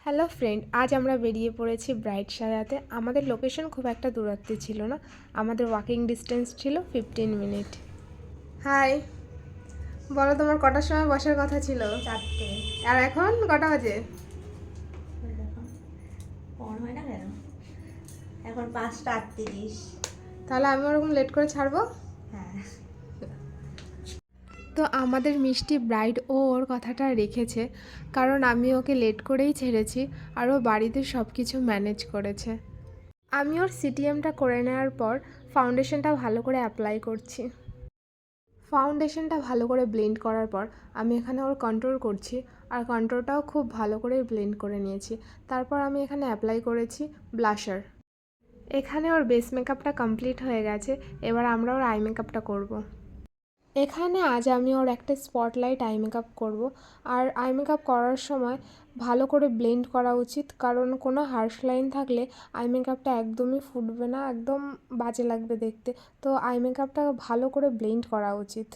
Hello friend, আজ আমরা বেরিয়ে পড়েছি ব্রাইড সাজাতে। আমাদের লোকেশন খুব একটা দূরত্বে ছিল না, আমাদের ওয়াকিং ডিস্টেন্স ছিল 15 মিনিট। হাই, বলো তোমার কটার সময় বসার কথা ছিল? 4টে। আর এখন কটা বাজে? হয় না কেন, এখন 5টা 38। তাহলে আমি ওরকম লেট করে ছাড়বো? হ্যাঁ। তো আমাদের মিষ্টি ব্রাইড ওর কথাটা রেখেছে, কারণ আমি ওকে লেট করেই ছেড়েছি আর ও বাড়িতে সব কিছু ম্যানেজ করেছে। আমি ওর সিটিএমটা করে নেওয়ার পর ফাউন্ডেশনটা ভালো করে অ্যাপ্লাই করছি। ফাউন্ডেশনটা ভালো করে ব্লেন্ড করার পর আমি এখানে ওর কন্ট্রোল করছি, আর কন্ট্রোলটাও খুব ভালো করে ব্লেন্ড করে নিয়েছি। তারপর আমি এখানে অ্যাপ্লাই করেছি ব্লাশার। এখানে ওর বেস মেকআপটা কমপ্লিট হয়ে গেছে, এবার আমরা ওর আই মেকআপটা করব। এখানে আজ আমি ওর একটা স্পটলাইট আই মেকআপ করব, আর আই মেকআপ করার সময় ভালো করে ব্লেন্ড করা উচিত, কারণ কোনো হার্শ লাইন থাকলে আই মেকআপটা একদমই ফুটবে না, একদম বাজে লাগবে দেখতে। তো আই মেকআপটা ভালো করে ব্লেন্ড করা উচিত।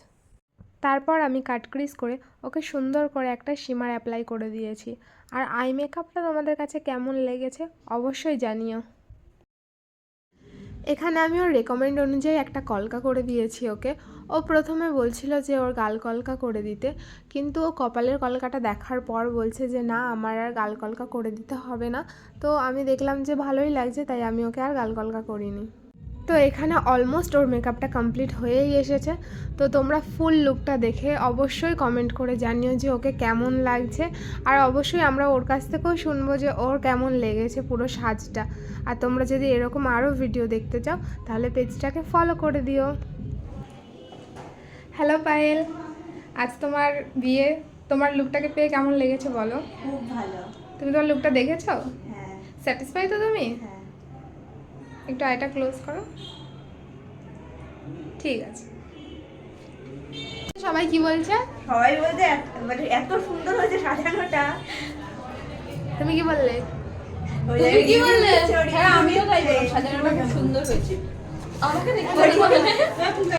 তারপর আমি কাট ক্রিজ করে ওকে সুন্দর করে একটা শিমার অ্যাপ্লাই করে দিয়েছি। আর আই মেকআপটা তোমাদের কাছে কেমন লেগেছে অবশ্যই জানিও। এখানে আমি ওর রেকমেন্ড অনুযায়ী একটা কলকা করে দিয়েছি ওকে। ও প্রথমে বলছিল যে ওর গাল কলকা করে দিতে, কিন্তু ও কপালের কলকাটা দেখার পর বলছে যে না, আমার আর গাল কলকা করে দিতে হবে না। তো আমি দেখলাম যে ভালোই লাগছে, তাই আমি ওকে আর গাল কলকা করিনি। তো এখানে অলমোস্ট ওর মেকআপটা কমপ্লিট হয়েই এসেছে। তো তোমরা ফুল লুকটা দেখে অবশ্যই কমেন্ট করে জানিও যে ওকে কেমন লাগছে, আর অবশ্যই আমরা ওর কাছ থেকেও শুনবো যে ওর কেমন লেগেছে পুরো সাজটা। আর তোমরা যদি এরকম আরও ভিডিও দেখতে চাও তাহলে পেজটাকে ফলো করে দিও। হ্যালো পায়েল, আজ তোমার বিয়ে, তোমার লুকটাকে পেয়ে কেমন লেগেছে বলো? খুব ভালো। তুমি তোমার লুকটা দেখেছো? হ্যাঁ। স্যাটিসফাই তো তুমি? হ্যাঁ। একটু আইটা ক্লোজ করো। ঠিক আছে। সবাই কি বলছে? সবাই বলতে মানে এত সুন্দর হয়েছে সাজানোটা। তুমি কি বললে? তুমি কি বললে? হ্যাঁ, আমিও তাই বললাম, সাজানোটা খুব সুন্দর হয়েছে। আমাকে দেখতে